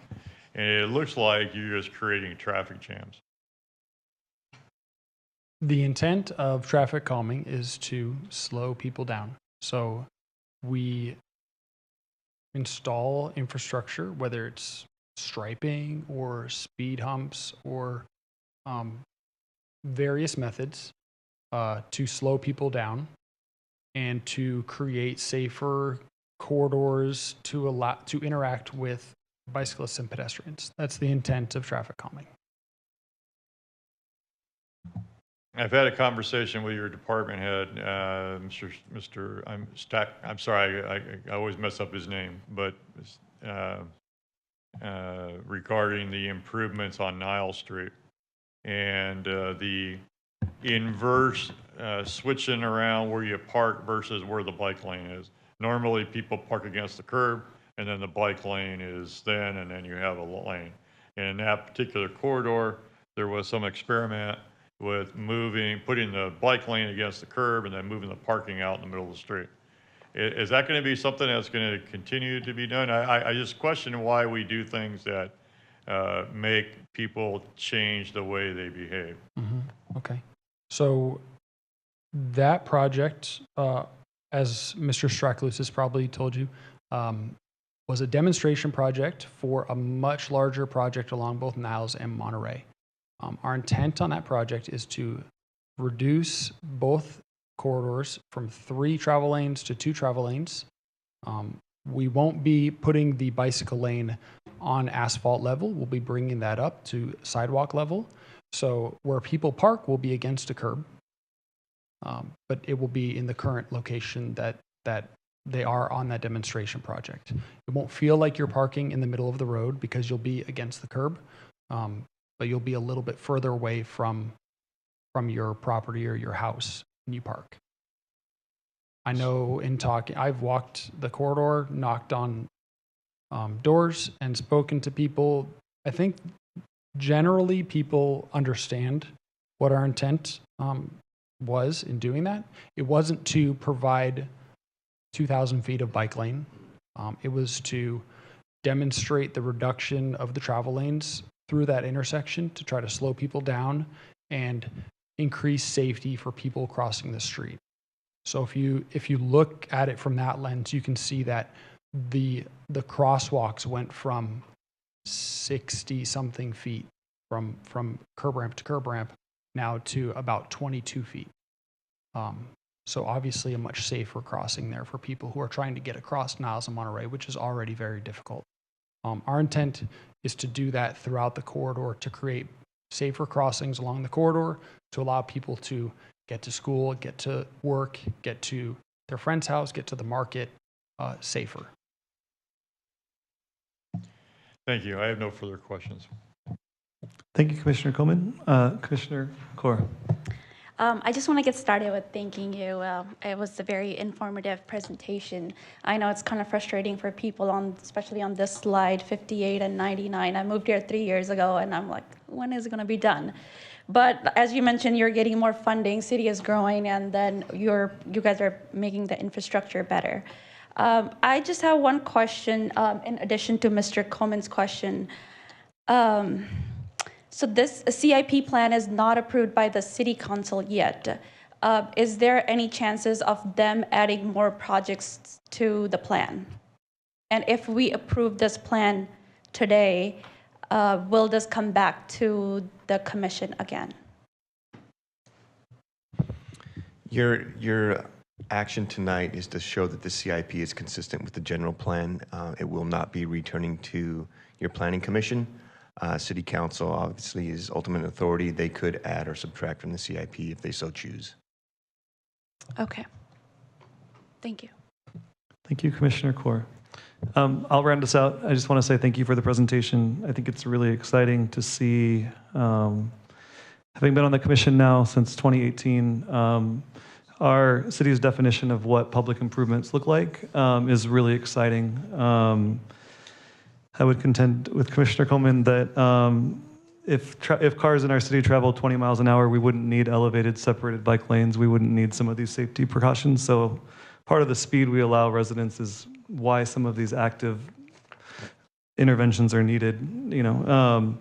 And it looks like you're just creating traffic jams. The intent of traffic calming is to slow people down. So we install infrastructure, whether it's striping or speed humps or various methods to slow people down and to create safer corridors to interact with bicyclists and pedestrians. That's the intent of traffic calming. I've had a conversation with your department head, I'm sorry, I always mess up his name, but regarding the improvements on Nile Street and the inverse switching around where you park versus where the bike lane is. Normally people park against the curb and then the bike lane is then, and then you have a lane. And in that particular corridor, there was some experiment with putting the bike lane against the curb and then moving the parking out in the middle of the street. Is that going to be something that's going to continue to be done? I just question why we do things that make people change the way they behave. Mm-hmm. Okay. So that project, as Mr. Straklus has probably told you, was a demonstration project for a much larger project along both Niles and Monterey. Our intent on that project is to reduce both corridors from 3 travel lanes to 2 travel lanes. We won't be putting the bicycle lane on asphalt level. We'll be bringing that up to sidewalk level. So where people park will be against a curb, but it will be in the current location that they are on that demonstration project. It won't feel like you're parking in the middle of the road because you'll be against the curb. But you'll be a little bit further away from your property or your house when you park. I know I've walked the corridor, knocked on doors and spoken to people. I think generally people understand what our intent was in doing that. It wasn't to provide 2,000 feet of bike lane. It was to demonstrate the reduction of the travel lanes through that intersection to try to slow people down and increase safety for people crossing the street. So if you look at it from that lens, you can see that the crosswalks went from 60 something feet from curb ramp to curb ramp now to about 22 feet. So obviously a much safer crossing there for people who are trying to get across Niles and Monterey, which is already very difficult. Our intent is to do that throughout the corridor to create safer crossings along the corridor to allow people to get to school, get to work, get to their friend's house, get to the market safer. Thank you. I have no further questions. Thank you, Commissioner Coleman. Commissioner Cora. I just want to get started with thanking you. It was a very informative presentation. I know it's kind of frustrating for people especially on this slide, 58 and 99. I moved here 3 years ago and I'm like, when is it going to be done? But as you mentioned, you're getting more funding, city is growing, and then you guys are making the infrastructure better. I just have one question in addition to Mr. Coleman's question. So this CIP plan is not approved by the city council yet. Is there any chances of them adding more projects to the plan? And if we approve this plan today, will this come back to the commission again? Your action tonight is to show that the CIP is consistent with the general plan. It will not be returning to your planning commission. City Council obviously is ultimate authority. They could add or subtract from the CIP if they so choose. Okay. Thank you. Thank you, Commissioner Core. I'll round us out. I just want to say thank you for the presentation. I think it's really exciting to see, having been on the commission now since 2018, our city's definition of what public improvements look like is really exciting. I would contend with Commissioner Coleman that if cars in our city travel 20 miles an hour, we wouldn't need elevated separated bike lanes. We wouldn't need some of these safety precautions. So part of the speed we allow residents is why some of these active interventions are needed. You know,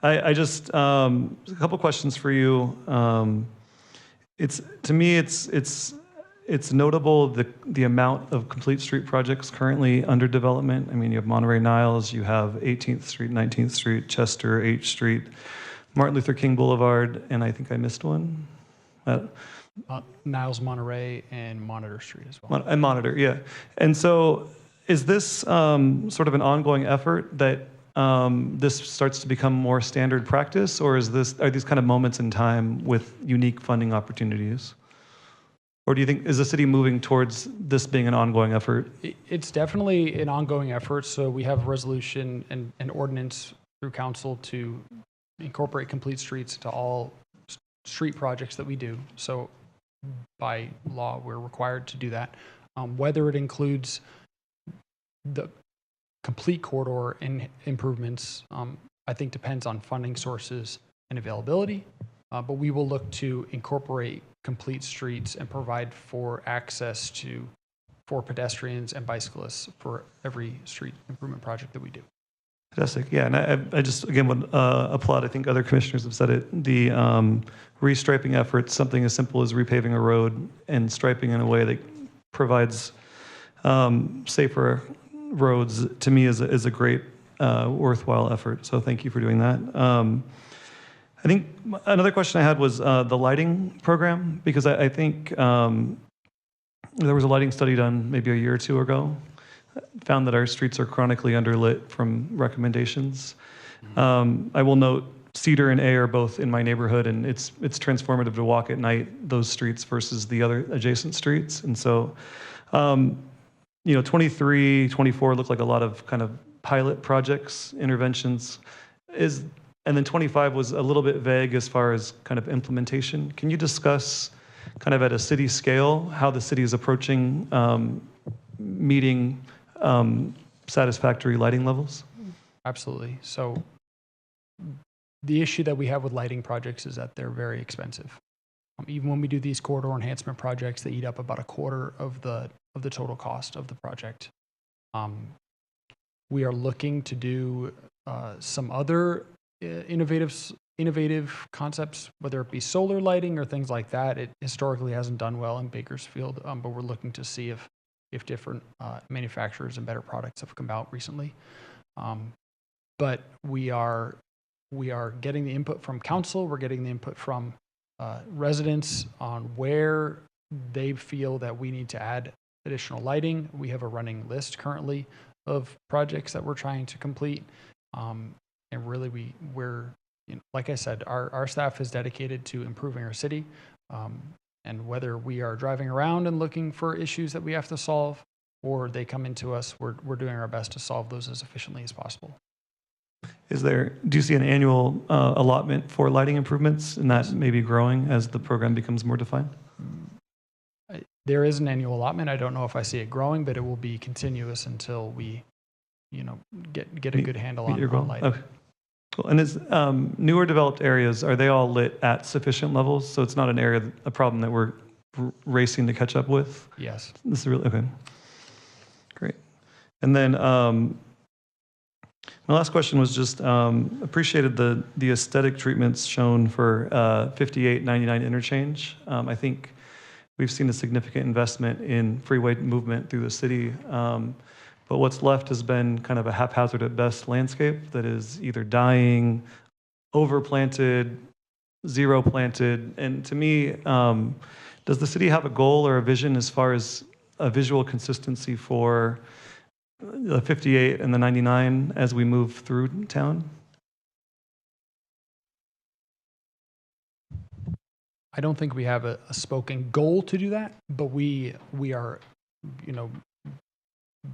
I just a couple questions for you. To me, it's notable the amount of complete street projects currently under development. I mean, you have Monterey Niles, you have 18th Street, 19th Street, Chester, H Street, Martin Luther King Boulevard, and I think I missed one. Niles, Monterey, and Monitor Street as well. And Monitor, yeah. And so is this sort of an ongoing effort that this starts to become more standard practice, or are these kind of moments in time with unique funding opportunities? Or do you think, is the city moving towards this being an ongoing effort? It's definitely an ongoing effort. So we have a resolution and an ordinance through council to incorporate complete streets into all street projects that we do. So by law, we're required to do that. Whether it includes the complete corridor improvements, I think depends on funding sources and availability. But we will look to incorporate complete streets and provide for access for pedestrians and bicyclists for every street improvement project that we do. Fantastic. Yeah, and I just, again, would applaud, I think other commissioners have said it, the restriping efforts, something as simple as repaving a road and striping in a way that provides safer roads, to me is a great, worthwhile effort. So thank you for doing that. I think another question I had was the lighting program, because I think there was a lighting study done maybe a year or two ago, found that our streets are chronically underlit from recommendations. I will note Cedar and A are both in my neighborhood, and it's transformative to walk at night those streets versus the other adjacent streets. And so, 23, 24 look like a lot of kind of pilot projects, interventions. And then 25 was a little bit vague as far as kind of implementation. Can you discuss kind of at a city scale how the city is approaching meeting satisfactory lighting levels? Absolutely. So the issue that we have with lighting projects is that they're very expensive. Even when we do these corridor enhancement projects, they eat up about a quarter of the total cost of the project. We are looking to do some other innovative concepts, whether it be solar lighting or things like that. It historically hasn't done well in Bakersfield, but we're looking to see if different manufacturers and better products have come out recently. But we are getting the input from council. We're getting the input from residents on where they feel that we need to add additional lighting. We have a running list currently of projects that we're trying to complete. And really, we're like I said, our staff is dedicated to improving our city. And whether we are driving around and looking for issues that we have to solve, or they come into us, we're doing our best to solve those as efficiently as possible. Do you see an annual allotment for lighting improvements, and that may be growing as the program becomes more defined? There is an annual allotment. I don't know if I see it growing, but it will be continuous until we, get a good handle on lighting. Okay. Cool. And is newer developed areas, are they all lit at sufficient levels? So it's not a problem that we're racing to catch up with? Yes. This is really, okay. Great. And then my last question was just appreciated the aesthetic treatments shown for 5899 interchange. I think we've seen a significant investment in freeway movement through the city. But what's left has been kind of a haphazard at best landscape that is either dying, overplanted, zero planted. And to me, does the city have a goal or a vision as far as a visual consistency for the 58 and the 99 as we move through town? I don't think we have a spoken goal to do that, but we are,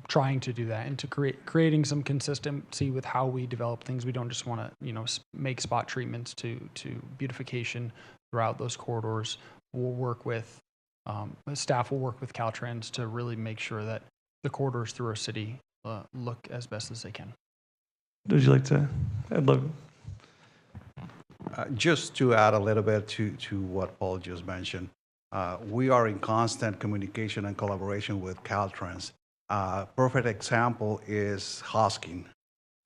trying to do that and to creating some consistency with how we develop things. We don't just want to, make spot treatments to beautification throughout those corridors. We'll work with, staff will work with Caltrans to really make sure that the corridors through our city look as best as they can. Would you like to? I'd love. Just to add a little bit to what Paul just mentioned, we are in constant communication and collaboration with Caltrans. Perfect example is Hosking.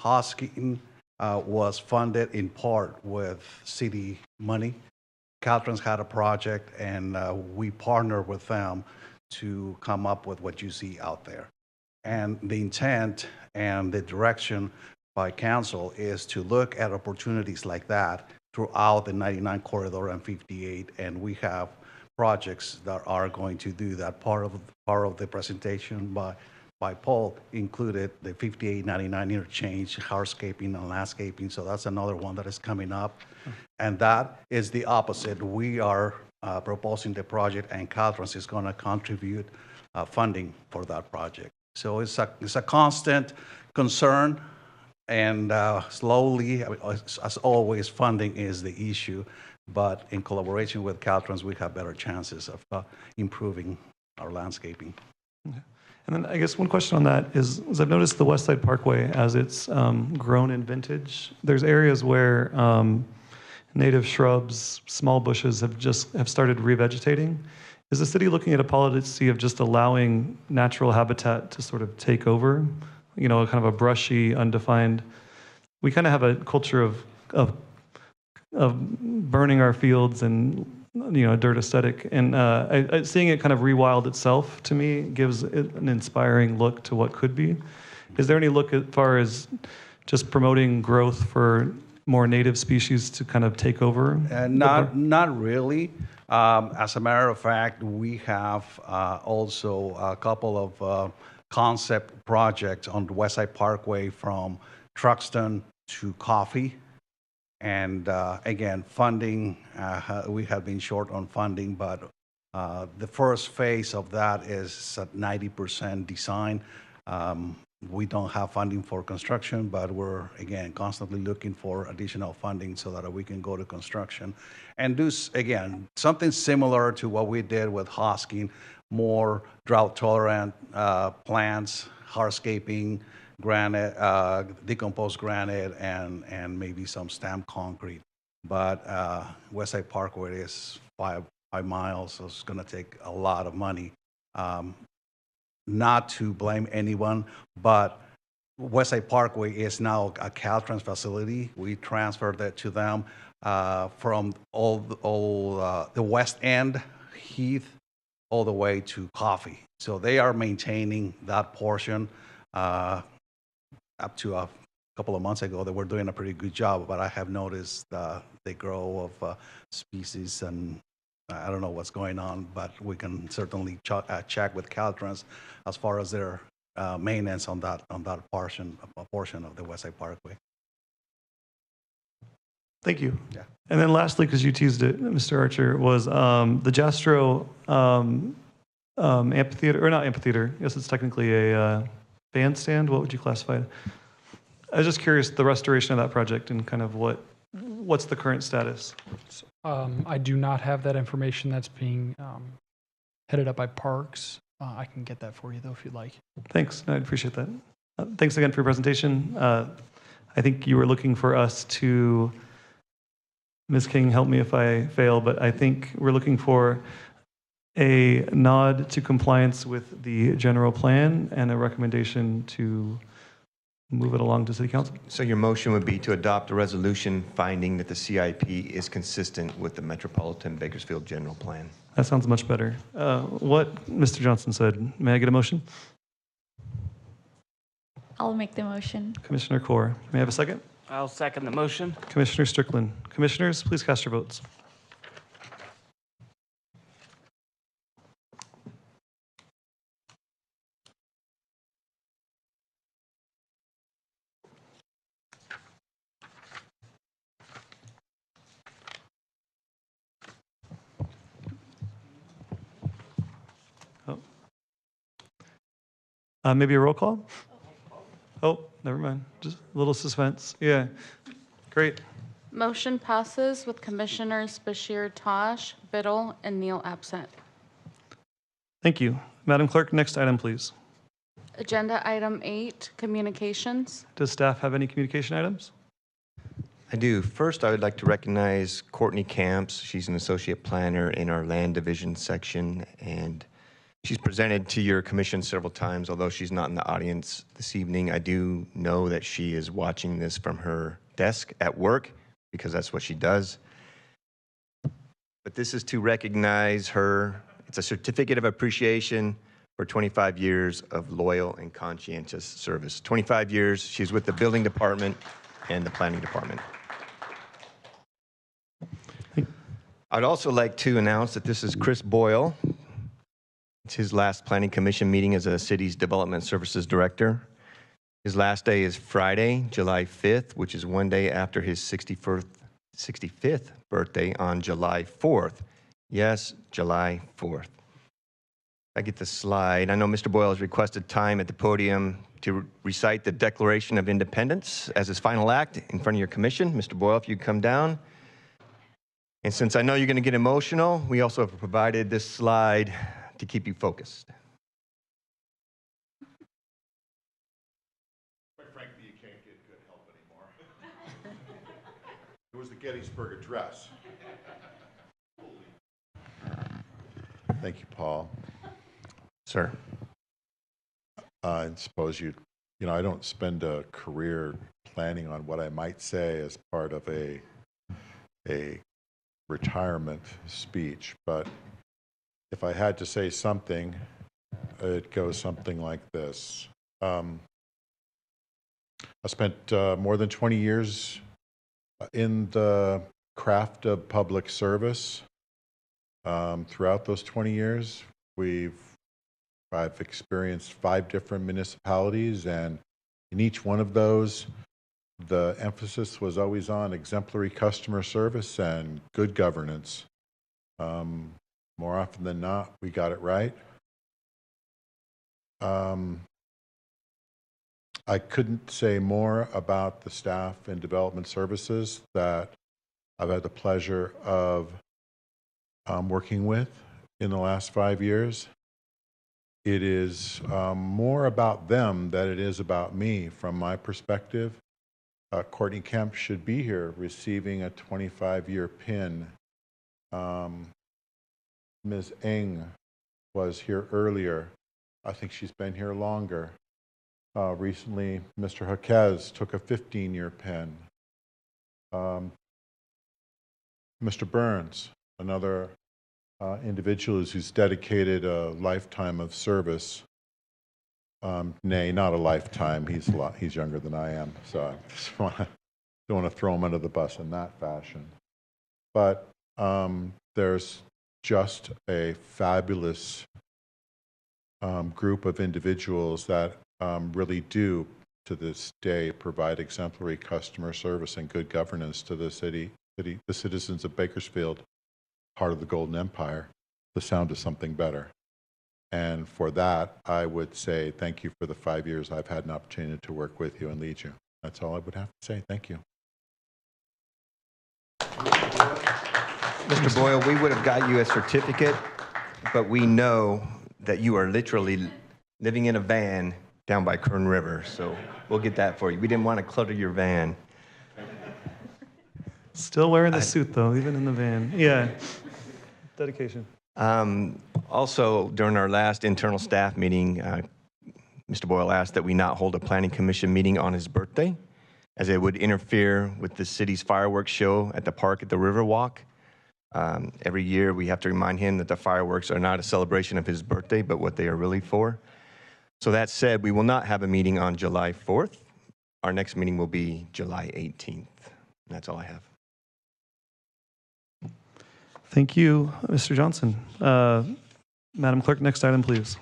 Hosking was funded in part with city money. Caltrans had a project, and we partnered with them to come up with what you see out there. And the intent and the direction by council is to look at opportunities like that throughout the 99 corridor and 58, and we have projects that are going to do that. Part of the presentation by Paul included the 58-99 interchange, hardscaping and landscaping, so that's another one that is coming up. And that is the opposite. We are proposing the project, and Caltrans is going to contribute funding for that project. So it's a constant concern, and slowly, as always, funding is the issue. But in collaboration with Caltrans, we have better chances of improving our landscaping. Okay. And then I guess one question on that is I've noticed the West Side Parkway, as it's grown in vintage, there's areas where native shrubs, small bushes have started revegetating. Is the city looking at a policy of just allowing natural habitat to sort of take over? Kind of a brushy, undefined. We kind of have a culture of burning our fields and a dirt aesthetic, and seeing it kind of rewild itself to me gives it an inspiring look to what could be. Is there any look as far as just promoting growth for more native species to kind of take over? Not really. As a matter of fact, we have also a couple of concept projects on the West Side Parkway from Truxton to Coffee. And again, funding, we have been short on funding, but the first phase of that is at 90% design. We don't have funding for construction, but we're, again, constantly looking for additional funding so that we can go to construction and do, again, something similar to what we did with Hosking, more drought-tolerant plants, hardscaping, granite, decomposed granite, and maybe some stamped concrete. But West Side Parkway is five miles, so it's going to take a lot of money. Not to blame anyone, but West Side Parkway is now a Caltrans facility. We transferred that to them from all the West End, Heath, all the way to Coffee. So they are maintaining that portion. Up to a couple of months ago, they were doing a pretty good job, but I have noticed the growth of species, and I don't know what's going on, but we can certainly check with Caltrans as far as their maintenance on that portion of the West Side Parkway. Thank you. Yeah. And then lastly, because you teased it, Mr. Archer, was the Jastro amphitheater, or not amphitheater, I guess it's technically a bandstand. What would you classify it? I was just curious, the restoration of that project and kind of what's the current status? I do not have that information. That's being headed up by Parks. I can get that for you, though, if you'd like. Thanks. I appreciate that. Thanks again for your presentation. I think you were looking for us to, Ms. King, help me if I fail, but I think we're looking for a nod to compliance with the general plan and a recommendation to move it along to City Council. So your motion would be to adopt a resolution finding that the CIP is consistent with the Metropolitan Bakersfield General Plan. That sounds much better. What Mr. Johnson said, may I get a motion? I'll make the motion. Commissioner Core, may I have a second? I'll second the motion. Commissioner Strickland. Commissioners, please cast your votes. Maybe a roll call? Oh, never mind. Just a little suspense. Yeah. Great. Motion passes with Commissioners Bashir Tosh, Biddle, and Neal absent. Thank you. Madam Clerk, next item, please. Agenda item 8, communications. Does staff have any communication items? I do. First, I would like to recognize Courtney Camps. She's an associate planner in our land division section, and she's presented to your commission several times. Although she's not in the audience this evening, I do know that she is watching this from her desk at work because that's what she does. But this is to recognize her. It's a certificate of appreciation for 25 years of loyal and conscientious service. 25 years, she's with the building department and the planning department. I'd also like to announce that this is Chris Boyle. It's his last planning commission meeting as a city's development services director. His last day is Friday, July 5th, which is one day after his 65th birthday on July 4th. Yes, July 4th. I get the slide. I know Mr. Boyle has requested time at the podium to recite the Declaration of Independence as his final act in front of your commission. Mr. Boyle, if you come down. And since I know you're going to get emotional, we also have provided this slide to keep you focused. Quite frankly, you can't get good help anymore. It was the Gettysburg Address. Thank you, Paul. Sir. I suppose I don't spend a career planning on what I might say as part of a retirement speech, but if I had to say something, it goes something like this. I spent more than 20 years in the craft of public service. Throughout those 20 years, I've experienced 5 different municipalities, and in each one of those, the emphasis was always on exemplary customer service and good governance. More often than not, we got it right. I couldn't say more about the staff in development services that I've had the pleasure of working with in the last 5 years. It is more about them than it is about me from my perspective. Courtney Kemp should be here receiving a 25-year pin. Ms. Ng was here earlier. I think she's been here longer. Recently, Mr. Jaquez took a 15-year pin. Mr. Burns, another individual who's dedicated a lifetime of service. Nay, not a lifetime. He's younger than I am, so I just don't want to throw him under the bus in that fashion. But there's just a fabulous group of individuals that really do, to this day, provide exemplary customer service and good governance to the citizens of Bakersfield, part of the Golden Empire, the sound of something better. And for that, I would say thank you for the 5 years I've had an opportunity to work with you and lead you. That's all I would have to say. Thank you. Mr. Boyle, we would have got you a certificate, but we know that you are literally living in a van down by Kern River, so we'll get that for you. We didn't want to clutter your van. Still wearing the suit, though, even in the van. Yeah. Dedication. Also, during our last internal staff meeting, Mr. Boyle asked that we not hold a planning commission meeting on his birthday, as it would interfere with the city's fireworks show at the park at the Riverwalk. Every year, we have to remind him that the fireworks are not a celebration of his birthday, but what they are really for. So that said, we will not have a meeting on July 4th. Our next meeting will be July 18th. That's all I have. Thank you, Mr. Johnson. Madam Clerk, next item, please.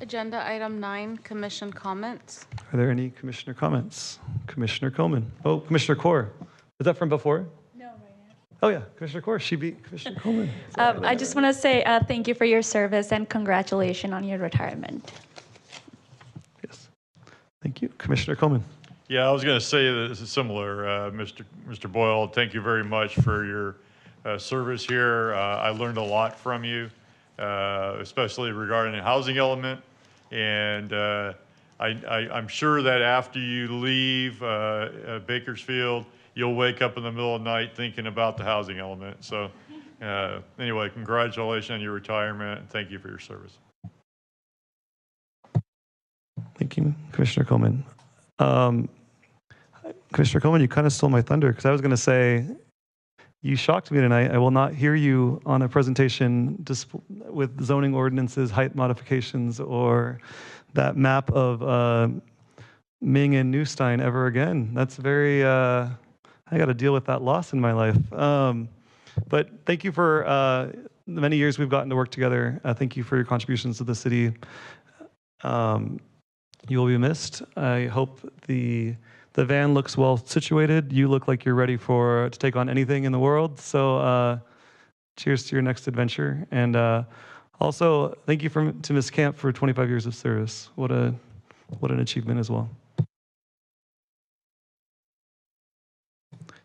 Agenda item 9, commission comments. Are there any commissioner comments? Commissioner Coleman. Oh, Commissioner Core. Is that from before? No, right now. Oh, yeah, Commissioner Corr, she beat Commissioner Coleman. I just want to say thank you for your service and congratulations on your retirement. Yes. Thank you. Commissioner Coleman. Yeah, I was going to say that this is similar. Mr. Boyle, thank you very much for your service here. I learned a lot from you, especially regarding the housing element. And I'm sure that after you leave Bakersfield, you'll wake up in the middle of the night thinking about the housing element. So anyway, congratulations on your retirement, and thank you for your service. Thank you, Commissioner Coleman. Commissioner Coleman, you kind of stole my thunder because I was going to say, you shocked me tonight. I will not hear you on a presentation with zoning ordinances, height modifications, or that map of Ming and Newstein ever again. That's very, I got to deal with that loss in my life. But thank you for the many years we've gotten to work together. Thank you for your contributions to the city. You will be missed. I hope the van looks well situated. You look like you're ready to take on anything in the world. So cheers to your next adventure. And also, thank you to Ms. Camp for 25 years of service. What an achievement as well.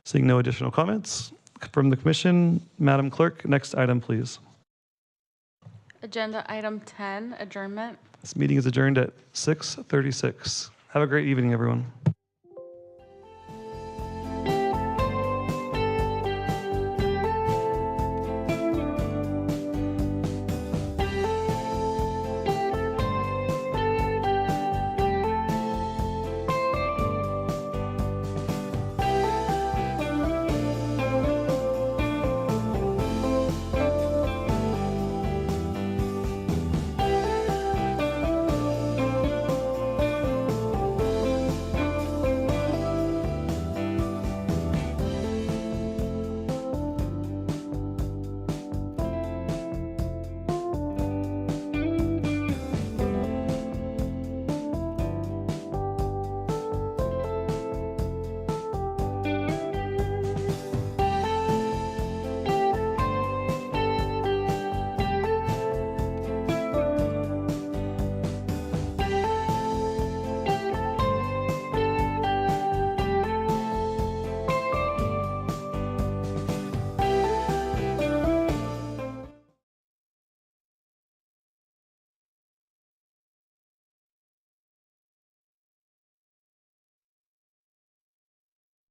Seeing no additional comments from the commission, Madam Clerk, next item, please. Agenda item 10, adjournment. This meeting is adjourned at 6:36. Have a great evening, everyone.